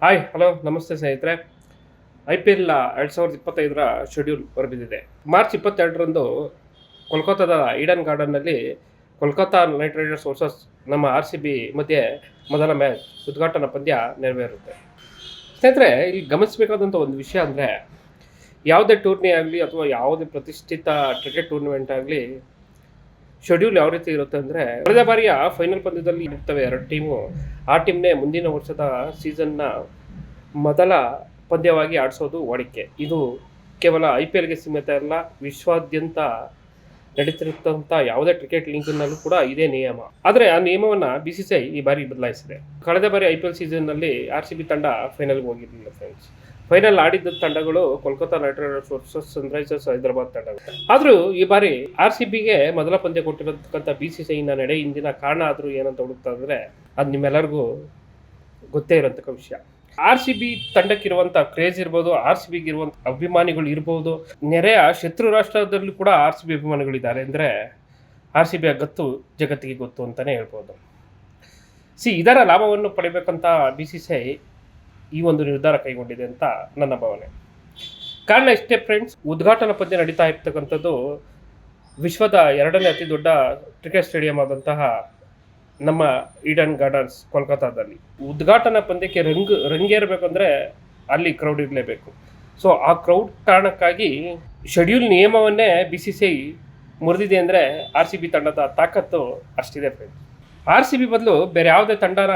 Hi hello ನಮಸ್ತೆ ಸ್ನೇಹಿತರೆ. IPL 2025ರ ಶೆಡ್ಯೂಲ್ ಹೊರಬಿದ್ದಿದೆ. ಮಾರ್ಚ್ 22ರಂದು ಕೋಲ್ಕತ್ತಾದ ಈಡನ್ ಗಾರ್ಡನ್ನಲ್ಲಿ ಕೋಲ್ಕತ್ತಾ ನೈಟ್ ರೈಡರ್ಸ್ ವರ್ಸಸ್ ನಮ್ಮ RCB ಮಧ್ಯೆ ಮೊದಲ ಮ್ಯಾಚ್ ಉದ್ಘಾಟನಾ ಪಂದ್ಯ ನೆರವೇರುತ್ತೆ. ಸ್ನೇಹಿತರೆ, ಇಲ್ಲಿ ಗಮನಿಸಬೇಕಾದಂಥ ಒಂದು ವಿಷಯ ಅಂದರೆ, ಯಾವುದೇ ಟೂರ್ನಿ ಆಗಲಿ ಅಥವಾ ಯಾವುದೇ ಪ್ರತಿಷ್ಠಿತ ಕ್ರಿಕೆಟ್ ಟೂರ್ನಿಮೆಂಟ್ ಆಗಲಿ ಶೆಡ್ಯೂಲ್ ಯಾವ ರೀತಿ ಇರುತ್ತೆ ಅಂದರೆ, ಕಳೆದ ಬಾರಿಯ ಫೈನಲ್ ಪಂದ್ಯದಲ್ಲಿ ಇರ್ತವೆ ಎರಡು ಟೀಮು. ಆ ಟೀಮ್ನೇ ಮುಂದಿನ ವರ್ಷದ ಸೀಸನ್ನ ಮೊದಲ ಪಂದ್ಯವಾಗಿ ಆಡಿಸೋದು ವಾಡಿಕೆ. ಇದು ಕೇವಲ IPLಗೆ ಸೀಮಿತ ಅಲ್ಲ, ವಿಶ್ವಾದ್ಯಂತ ನಡೀತಿರುತ್ತಂಥ ಯಾವುದೇ ಕ್ರಿಕೆಟ್ ಲೀಗ್ನಲ್ಲೂ ಕೂಡ ಇದೇ ನಿಯಮ. ಆದರೆ ಆ ನಿಯಮವನ್ನು BCCI ಈ ಬಾರಿ ಬದಲಾಯಿಸಿದೆ. ಕಳೆದ ಬಾರಿ IPL ಸೀಸನ್ನಲ್ಲಿ RCB ತಂಡ ಫೈನಲ್ಗೆ ಹೋಗಿರಲಿಲ್ಲ ಫ್ರೆಂಡ್ಸ್. ಫೈನಲ್ ಆಡಿದ್ದ ತಂಡಗಳು Kolkata Knight Riders versus Sunrisers Hyderabad ತಂಡಗಳು. ಆದರೂ ಈ ಬಾರಿ RCBಗೆ ಮೊದಲ ಪಂದ್ಯ ಕೊಟ್ಟಿರತಕ್ಕಂಥ BCCIನ ನಡೆ ಹಿಂದಿನ ಕಾರಣ ಆದರೂ ಏನಂತ ಹುಡುಕ್ತಾ ಇದ್ರೆ, ಅದು ನಿಮ್ಮೆಲ್ಲರಿಗೂ ಗೊತ್ತೇ ಇರೋಂಥ ವಿಷಯ. RCB ತಂಡಕ್ಕಿರುವಂಥ ಕ್ರೇಜ್ ಇರ್ಬೋದು, RCBಗೆ ಇರುವಂಥ ಅಭಿಮಾನಿಗಳು ಇರ್ಬೋದು. ನೆರೆಯ ಶತ್ರು ರಾಷ್ಟ್ರದಲ್ಲೂ ಕೂಡ RCB ಅಭಿಮಾನಿಗಳಿದ್ದಾರೆ ಅಂದರೆ RCB ಗತ್ತು ಜಗತ್ತಿಗೆ ಗೊತ್ತು ಅಂತಲೇ ಹೇಳ್ಬೋದು. ಇದರ ಲಾಭವನ್ನು ಪಡಿಬೇಕಂತ BCCI ಈ ಒಂದು ನಿರ್ಧಾರ ಕೈಗೊಂಡಿದೆ ಅಂತ ನನ್ನ ಭಾವನೆ. ಕಾರಣ ಇಷ್ಟೇ ಫ್ರೆಂಡ್ಸ್, ಉದ್ಘಾಟನಾ ಪಂದ್ಯ ನಡೀತಾ ಇರ್ತಕ್ಕಂಥದ್ದು ವಿಶ್ವದ ಎರಡನೇ ಅತಿ ದೊಡ್ಡ ಕ್ರಿಕೆಟ್ ಸ್ಟೇಡಿಯಂ ಆದಂತಹ ನಮ್ಮ ಈಡನ್ ಗಾರ್ಡನ್ಸ್ ಕೋಲ್ಕತ್ತಾದಲ್ಲಿ. ಉದ್ಘಾಟನಾ ಪಂದ್ಯಕ್ಕೆ ರಂಗೇರಬೇಕಂದ್ರೆ ಅಲ್ಲಿ ಕ್ರೌಡ್ ಇರಲೇಬೇಕು. ಸೊ ಆ ಕ್ರೌಡ್ ಕಾರಣಕ್ಕಾಗಿ ಶೆಡ್ಯೂಲ್ ನಿಯಮವನ್ನೇ BCCI ಮುರಿದಿದೆ ಅಂದರೆ RCB ತಂಡದ ತಾಕತ್ತು ಅಷ್ಟಿದೆ ಫ್ರೆಂಡ್ಸ್. RCB ಬದಲು ಬೇರೆ ಯಾವುದೇ ತಂಡನ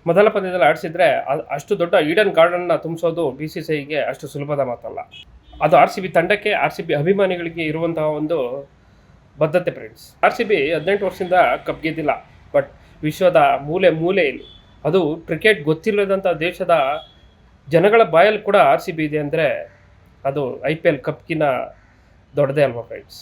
ಮೊದಲ ಪಂದ್ಯದಲ್ಲಿ ಆಡಿಸಿದ್ರೆ ಅಷ್ಟು ದೊಡ್ಡ ಈಡನ್ ಗಾರ್ಡನ್ನ ತುಂಬಿಸೋದು BCCIಗೆ ಅಷ್ಟು ಸುಲಭದ ಮಾತಲ್ಲ. ಅದು RCB ತಂಡಕ್ಕೆ, RCB ಅಭಿಮಾನಿಗಳಿಗೆ ಇರುವಂತಹ ಒಂದು ಬದ್ಧತೆ ಫ್ರೆಂಡ್ಸ್. RCB 18 ವರ್ಷದಿಂದ ಕಪ್ ಗೆದ್ದಿಲ್ಲ, ಬಟ್ ವಿಶ್ವದ ಮೂಲೆಯಲ್ಲಿ, ಅದು ಕ್ರಿಕೆಟ್ ಗೊತ್ತಿಲ್ಲದಂಥ ದೇಶದ ಜನಗಳ ಬಾಯಲ್ಲಿ ಕೂಡ RCB ಇದೆ ಅಂದರೆ ಅದು IPL ಕಪ್ಗಿನ ದೊಡ್ಡದೇ ಅಲ್ವಾ ಫ್ರೆಂಡ್ಸ್.